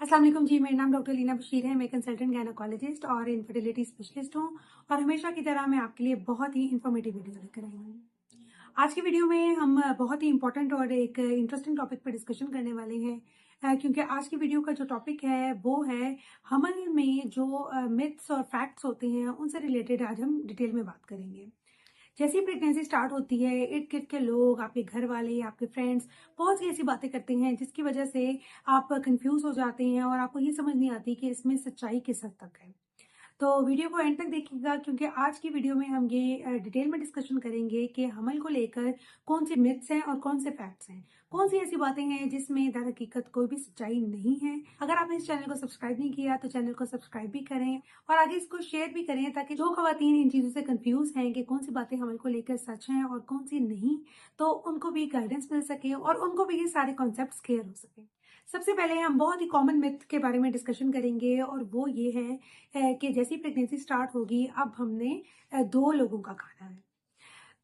अस्सलाम वालेकुम जी। मेरा नाम डॉक्टर लीना बशीर है। मैं कंसल्टेंट गायनेकोलॉजिस्ट और इनफर्टिलिटी स्पेशलिस्ट हूँ और हमेशा की तरह मैं आपके लिए बहुत ही इंफॉर्मेटिव वीडियो लेकर आई हूँ। आज की वीडियो में हम बहुत ही इंपॉर्टेंट और एक इंटरेस्टिंग टॉपिक पर डिस्कशन करने वाले हैं, क्योंकि आज की वीडियो का जो टॉपिक है वो है हमल में जो मिथ्स और फैक्ट्स होते हैं उनसे रिलेटेड आज हम डिटेल में बात करेंगे। जैसे ही प्रेगनेंसी स्टार्ट होती है, इर्द गिर्द के लोग, आपके घर वाले, आपके फ्रेंड्स बहुत सी ऐसी बातें करते हैं जिसकी वजह से आप कंफ्यूज हो जाते हैं और आपको ये समझ नहीं आती कि इसमें सच्चाई किस हद तक है। तो वीडियो को एंड तक देखिएगा, क्योंकि आज की वीडियो में हम ये डिटेल में डिस्कशन करेंगे कि हमल को लेकर कौन से मिथ्स हैं और कौन से फैक्ट्स हैं, कौन सी ऐसी बातें हैं जिसमें दर हकीकत कोई भी सच्चाई नहीं है। अगर आपने इस चैनल को सब्सक्राइब नहीं किया तो चैनल को सब्सक्राइब भी करें और आगे इसको शेयर भी करें, ताकि जो खवातीन इन चीज़ों से कंफ्यूज हैं कि कौन सी बातें हमल को लेकर सच हैं और कौन सी नहीं, तो उनको भी गाइडेंस मिल सके और उनको भी ये सारे कॉन्सेप्ट्स क्लियर हो सके। सबसे पहले हम बहुत ही कॉमन मिथ के बारे में डिस्कशन करेंगे और वो ये है कि जैसी प्रेगनेंसी स्टार्ट होगी अब हमने दो लोगों का खाना है।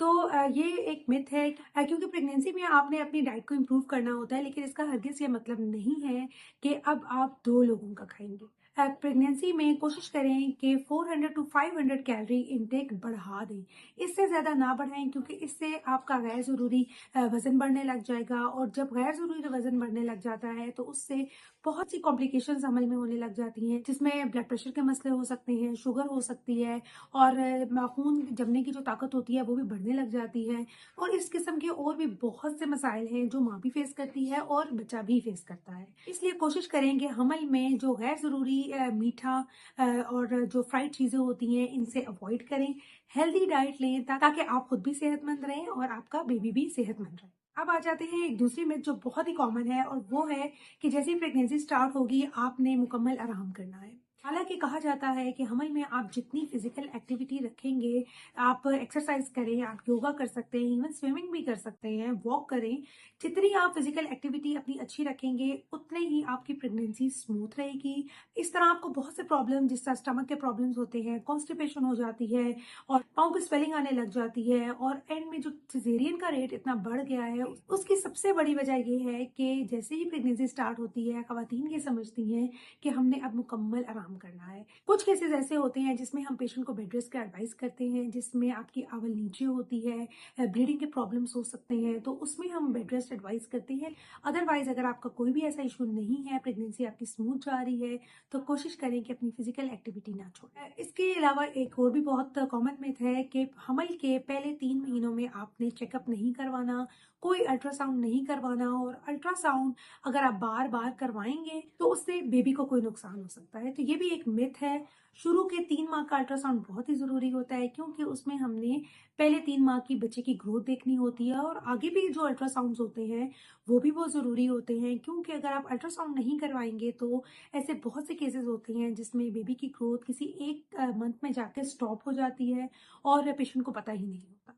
तो ये एक मिथ है, क्योंकि प्रेगनेंसी में आपने अपनी डाइट को इम्प्रूव करना होता है, लेकिन इसका हरगिज़ ये मतलब नहीं है कि अब आप दो लोगों का खाएंगे। प्रेगनेंसी में कोशिश करें कि 400 टू 500 कैलोरी इनटेक बढ़ा दें, इससे ज़्यादा ना बढ़ाएं, क्योंकि इससे आपका गैर ज़रूरी वज़न बढ़ने लग जाएगा और जब गैर ज़रूरी वज़न बढ़ने लग जाता है तो उससे बहुत सी कॉम्प्लिकेशंस अमल में होने लग जाती हैं, जिसमें ब्लड प्रेशर के मसले हो सकते हैं, शुगर हो सकती है और खून जमने की जो ताकत होती है वो भी बढ़ने लग जाती है। और इस किस्म के और भी बहुत से मसाइल हैं जो माँ भी फेस करती है और बच्चा भी फेस करता है। इसलिए कोशिश करें कि हमल में जो गैर ज़रूरी मीठा और जो फ्राइड चीज़ें होती हैं इनसे अवॉइड करें। हेल्दी डाइट लें ताकि आप खुद भी सेहतमंद रहें और आपका बेबी भी सेहतमंद रहे। अब आ जाते हैं एक दूसरी मिथ जो बहुत ही कॉमन है, और वो है कि जैसे ही प्रेगनेंसी स्टार्ट होगी आपने मुकम्मल आराम करना है। हालांकि कहा जाता है कि हमल में आप जितनी फिजिकल एक्टिविटी रखेंगे, आप एक्सरसाइज करें, आप योगा कर सकते हैं, इवन स्विमिंग भी कर सकते हैं, वॉक करें, जितनी आप फिजिकल एक्टिविटी अपनी अच्छी रखेंगे उतने ही आपकी प्रेगनेंसी स्मूथ रहेगी। इस तरह आपको बहुत से प्रॉब्लम, जिस तरह स्टमक के प्रॉब्लम्स होते हैं, कॉन्स्टिपेशन हो जाती है और पाँव की स्वेलिंग आने लग जाती है, और एंड में जो सिजेरियन का रेट इतना बढ़ गया है उसकी सबसे बड़ी वजह ये है कि जैसे ही प्रेगनेंसी स्टार्ट होती है खवातीन ये समझती हैं कि हमने अब मुकम्मल आराम करना है। कुछ केसेस ऐसे होते हैं जिसमें हम पेशेंट को बेड रेस्ट का एडवाइस करते हैं, जिसमें आपकी आवल नीचे होती है, ब्लीडिंग के प्रॉब्लम्स हो सकते हैं, तो उसमें हम बेड रेस्ट एडवाइस करते हैं। अदरवाइज अगर आपका कोई भी ऐसा इशू नहीं है, प्रेगनेंसी आपकी स्मूथ जा रही है, तो कोशिश करें कि अपनी फिजिकल एक्टिविटी ना छोड़ें। इसके अलावा एक और भी बहुत कॉमन मिथ है कि हमल के पहले 3 महीनों में आपने चेकअप नहीं करवाना, कोई अल्ट्रासाउंड नहीं करवाना, और अल्ट्रासाउंड अगर आप बार बार करवाएंगे तो उससे बेबी को कोई नुकसान हो सकता है। तो ये भी एक मिथ है। शुरू के 3 माह का अल्ट्रासाउंड बहुत ही ज़रूरी होता है, क्योंकि उसमें हमने पहले 3 माह की बच्चे की ग्रोथ देखनी होती है, और आगे भी जो अल्ट्रासाउंड्स होते हैं वो भी बहुत ज़रूरी होते हैं, क्योंकि अगर आप अल्ट्रासाउंड नहीं करवाएंगे तो ऐसे बहुत से केसेस होते हैं जिसमें बेबी की ग्रोथ किसी एक मंथ में जाकर स्टॉप हो जाती है और पेशेंट को पता ही नहीं होता।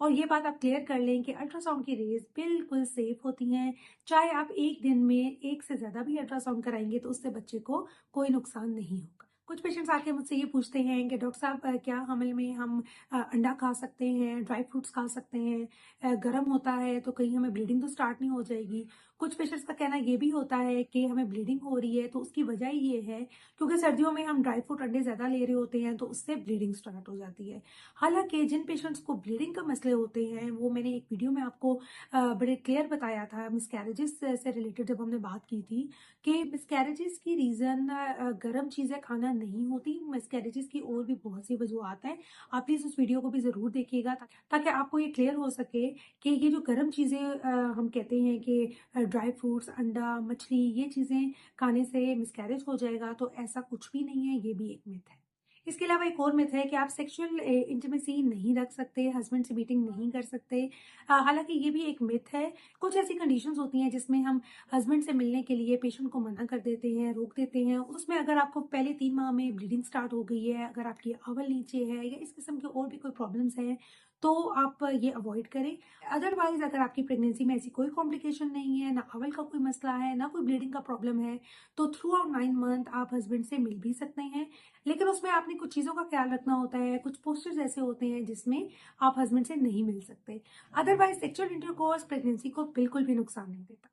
और ये बात आप क्लियर कर लें कि अल्ट्रासाउंड की रेज बिल्कुल सेफ होती हैं। चाहे आप एक दिन में एक से ज़्यादा भी अल्ट्रासाउंड कराएंगे तो उससे बच्चे को कोई नुकसान नहीं होगा। कुछ पेशेंट्स आके मुझसे ये पूछते हैं कि डॉक्टर साहब, क्या हमल में हम अंडा खा सकते हैं, ड्राई फ्रूट्स खा सकते हैं, गर्म होता है तो कहीं हमें ब्लीडिंग तो स्टार्ट नहीं हो जाएगी। कुछ पेशेंट्स का कहना ये भी होता है कि हमें ब्लीडिंग हो रही है, तो उसकी वजह ये है क्योंकि सर्दियों में हम ड्राई फ्रूट अंडे ज़्यादा ले रहे होते हैं तो उससे ब्लीडिंग स्टार्ट हो जाती है। हालांकि जिन पेशेंट्स को ब्लीडिंग का मसले होते हैं वो मैंने एक वीडियो में आपको बड़े क्लियर बताया था, मिसकैरेजेस से रिलेटेड जब हमने बात की थी, कि मिसकैरेजेस की रीज़न गर्म चीज़ें खाना नहीं होती। मिसकैरेजेस की और भी बहुत सी वजूहत हैं। आप प्लीज़ उस वीडियो को भी ज़रूर देखिएगा ताकि आपको ये क्लियर हो सके कि ये जो गर्म चीज़ें हम कहते हैं कि ड्राई फ्रूट्स, अंडा, मछली, ये चीज़ें खाने से मिसकैरेज हो जाएगा, तो ऐसा कुछ भी नहीं है, ये भी एक मिथ है। इसके अलावा एक और मिथ है कि आप सेक्सुअल इंटीमेसी नहीं रख सकते, हस्बैंड से मीटिंग नहीं कर सकते। हालांकि ये भी एक मिथ है। कुछ ऐसी कंडीशंस होती हैं जिसमें हम हस्बैंड से मिलने के लिए पेशेंट को मना कर देते हैं, रोक देते हैं। उसमें अगर आपको पहले 3 माह में ब्लीडिंग स्टार्ट हो गई है, अगर आपकी आवल नीचे है या इस किस्म के और भी कोई प्रॉब्लम्स हैं, तो आप ये अवॉइड करें। अदरवाइज अगर आपकी प्रेगनेंसी में ऐसी कोई कॉम्प्लिकेशन नहीं है, ना आवल का कोई मसला है, ना कोई ब्लीडिंग का प्रॉब्लम है, तो थ्रू आउट 9 मंथ आप हस्बैंड से मिल भी सकते हैं। लेकिन उसमें आपने कुछ चीज़ों का ख्याल रखना होता है। कुछ पोस्चर्स ऐसे होते हैं जिसमें आप हस्बैंड से नहीं मिल सकते। अदरवाइज सेक्सुअल इंटरकोर्स प्रेगनेंसी को बिल्कुल भी नुकसान नहीं देता।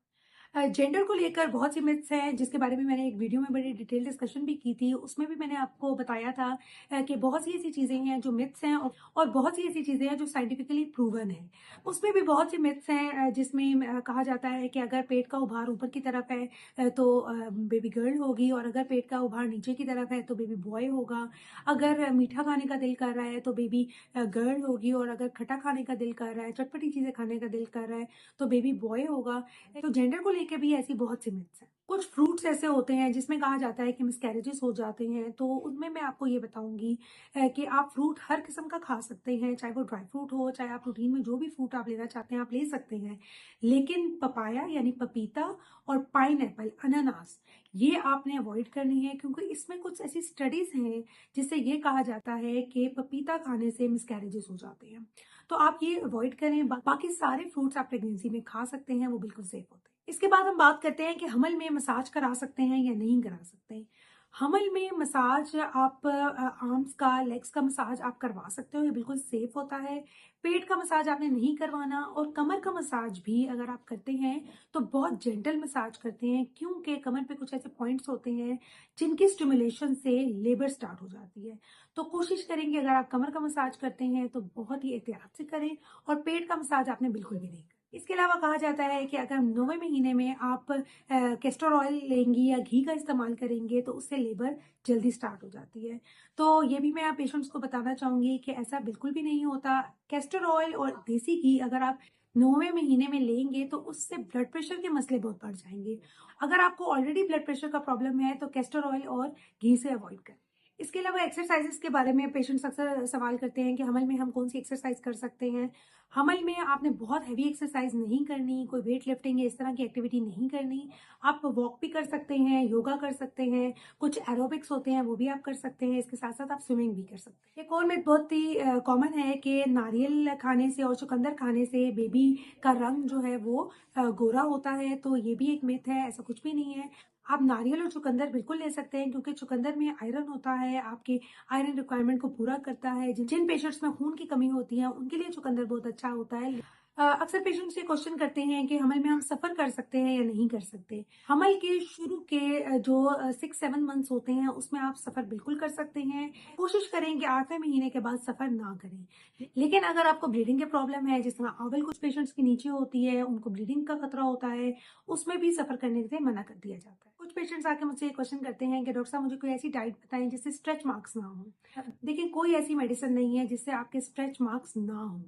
जेंडर को लेकर बहुत सी मिथ्स हैं जिसके बारे में मैंने एक वीडियो में बड़ी डिटेल डिस्कशन भी की थी। उसमें भी मैंने आपको बताया था कि बहुत सी ऐसी चीज़ें हैं जो मिथ्स हैं और बहुत सी ऐसी चीज़ें हैं जो साइंटिफिकली प्रूवन है। उसमें भी बहुत सी मिथ्स हैं जिसमें कहा जाता है कि अगर पेट का उभार ऊपर की तरफ है तो बेबी गर्ल होगी, और अगर पेट का उभार नीचे की तरफ है तो बेबी बॉय होगा। अगर मीठा खाने का दिल कर रहा है तो बेबी गर्ल होगी, और अगर खट्टा खाने का दिल कर रहा है, चटपटी चीज़ें खाने का दिल कर रहा है तो बेबी बॉय होगा। तो जेंडर को लेके भी ऐसी बहुत सी मिथ्स हैं। कुछ फ्रूट्स ऐसे होते हैं जिसमें कहा जाता है कि मिसकैरेजेस हो जाते हैं, तो उनमें मैं आपको ये बताऊंगी कि आप फ्रूट हर किस्म का खा सकते हैं, चाहे वो ड्राई फ्रूट हो, चाहे आप रूटीन में जो भी फ्रूट आप लेना चाहते हैं आप ले सकते हैं। लेकिन पपाया यानी पपीता और पाइनएप्पल अनानास ये आपने अवॉइड करनी है, क्योंकि इसमें कुछ ऐसी स्टडीज हैं जिससे ये कहा जाता है कि पपीता खाने से मिसकैरेजेस हो जाते हैं। तो आप ये अवॉइड करें। बाकी सारे फ्रूट्स आप प्रेगनेंसी में खा सकते हैं, वो बिल्कुल सेफ होते हैं। इसके बाद हम बात करते हैं कि हमल में मसाज करा सकते हैं या नहीं करा सकते। हमल में मसाज आप आर्म्स का, लेग्स का मसाज आप करवा सकते हो, ये बिल्कुल सेफ होता है। पेट का मसाज आपने नहीं करवाना, और कमर का मसाज भी अगर आप करते हैं तो बहुत जेंटल मसाज करते हैं, क्योंकि कमर पे कुछ ऐसे पॉइंट्स होते हैं जिनकी स्टिमुलेशन से लेबर स्टार्ट हो जाती है। तो कोशिश करेंगे अगर आप कमर का मसाज करते हैं तो बहुत ही एहतियात से करें, और पेट का मसाज आपने बिल्कुल भी नहीं करना। इसके अलावा कहा जाता है कि अगर 9वें महीने में आप कैस्टर ऑयल लेंगी या घी का इस्तेमाल करेंगे तो उससे लेबर जल्दी स्टार्ट हो जाती है। तो ये भी मैं आप पेशेंट्स को बताना चाहूँगी कि ऐसा बिल्कुल भी नहीं होता। कैस्टर ऑयल और देसी घी अगर आप 9वें महीने में लेंगे तो उससे ब्लड प्रेशर के मसले बहुत बढ़ जाएँगे। अगर आपको ऑलरेडी ब्लड प्रेशर का प्रॉब्लम है तो कैस्टर ऑयल और घी से अवॉइड करें। इसके अलावा एक्सरसाइजेस के बारे में पेशेंट्स अक्सर सवाल करते हैं कि हमल में हम कौन सी एक्सरसाइज कर सकते हैं। हमल में आपने बहुत हैवी एक्सरसाइज नहीं करनी, कोई वेट लिफ्टिंग या इस तरह की एक्टिविटी नहीं करनी। आप वॉक भी कर सकते हैं, योगा कर सकते हैं, कुछ एरोबिक्स होते हैं वो भी आप कर सकते हैं। इसके साथ साथ आप स्विमिंग भी कर सकते हैं। एक और मिथ बहुत ही कॉमन है कि नारियल खाने से और चुकंदर खाने से बेबी का रंग जो है वो गोरा होता है, तो ये भी एक मिथ है, ऐसा कुछ भी नहीं है। आप नारियल और चुकंदर बिल्कुल ले सकते हैं, क्योंकि चुकंदर में आयरन होता है, आपकी आयरन रिक्वायरमेंट को पूरा करता है। जिन पेशेंट्स में खून की कमी होती है उनके लिए चुकंदर बहुत अच्छा होता है। अक्सर पेशेंट्स ये क्वेश्चन करते हैं कि हमल में हम सफर कर सकते हैं या नहीं कर सकते। हमल के शुरू के जो 6-7 मंथ्स होते हैं उसमें आप सफर बिल्कुल कर सकते हैं। कोशिश करें कि 8वें महीने के बाद सफर ना करें। लेकिन अगर आपको ब्लीडिंग के प्रॉब्लम है, जिस तरह आंवल कुछ पेशेंट्स के नीचे होती है, उनको ब्लीडिंग का खतरा होता है, उसमें भी सफर करने से मना कर दिया जाता है। कुछ पेशेंट्स आके मुझसे ये क्वेश्चन करते हैं कि डॉक्टर साहब मुझे कोई ऐसी डाइट बताएं जिससे स्ट्रेच मार्क्स ना हो। देखिए, कोई ऐसी मेडिसिन नहीं है जिससे आपके स्ट्रेच मार्क्स ना हो।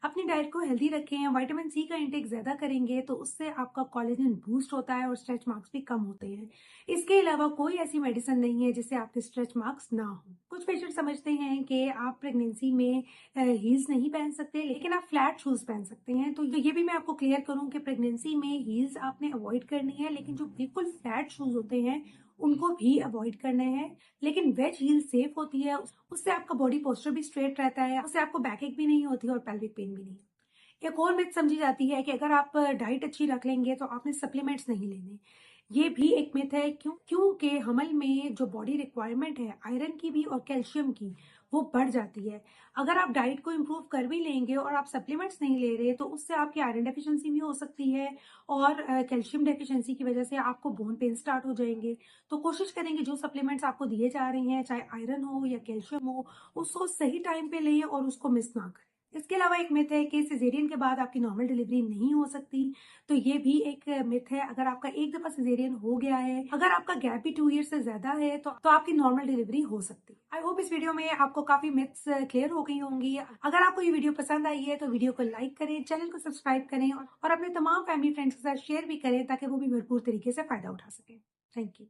अपनी डाइट को हेल्दी रखें, विटामिन सी का इंटेक ज्यादा करेंगे तो उससे आपका कोलेजन बूस्ट होता है और स्ट्रेच मार्क्स भी कम होते हैं। इसके अलावा कोई ऐसी मेडिसिन नहीं है जिससे आपके स्ट्रेच मार्क्स ना हो। कुछ पेशेंट समझते हैं कि आप प्रेगनेंसी में हील्स नहीं पहन सकते, लेकिन आप फ्लैट शूज पहन सकते हैं। तो ये भी मैं आपको क्लियर करूं कि प्रेगनेंसी में हील्स आपने अवॉइड करनी है, लेकिन जो बिल्कुल फ्लैट शूज होते हैं उनको भी अवॉइड करने हैं। लेकिन वेज हील सेफ होती है, उससे आपका बॉडी पोस्चर भी स्ट्रेट रहता है, उससे आपको बैक एक भी नहीं होती और पेल्विक पेन भी नहीं। एक और मिथ समझी जाती है कि अगर आप डाइट अच्छी रख लेंगे तो आपने सप्लीमेंट्स नहीं लेने। ये भी एक मिथ है, क्योंकि हमल में जो बॉडी रिक्वायरमेंट है आयरन की भी और कैल्शियम की, वो बढ़ जाती है। अगर आप डाइट को इम्प्रूव कर भी लेंगे और आप सप्लीमेंट्स नहीं ले रहे तो उससे आपकी आयरन डेफिशिएंसी भी हो सकती है, और कैल्शियम डेफिशिएंसी की वजह से आपको बोन पेन स्टार्ट हो जाएंगे। तो कोशिश करेंगे जो सप्लीमेंट्स आपको दिए जा रहे हैं, चाहे आयरन हो या कैल्शियम हो, उसको सही टाइम पे लें और उसको मिस ना करें। इसके अलावा एक मिथ है कि सिजेरियन के बाद आपकी नॉर्मल डिलीवरी नहीं हो सकती। तो ये भी एक मिथ है। अगर आपका एक दफा सिजेरियन हो गया है, अगर आपका गैप भी 2 ईयर से ज्यादा है, तो आपकी नॉर्मल डिलीवरी हो सकती है। आई होप इस वीडियो में आपको काफी मिथ्स क्लियर हो गई होंगी। अगर आपको ये वीडियो पसंद आई है तो वीडियो को लाइक करें, चैनल को सब्सक्राइब करें, और अपने तमाम फैमिली फ्रेंड्स के साथ शेयर भी करें ताकि वो भी भरपूर तरीके से फायदा उठा सकें। Thank you.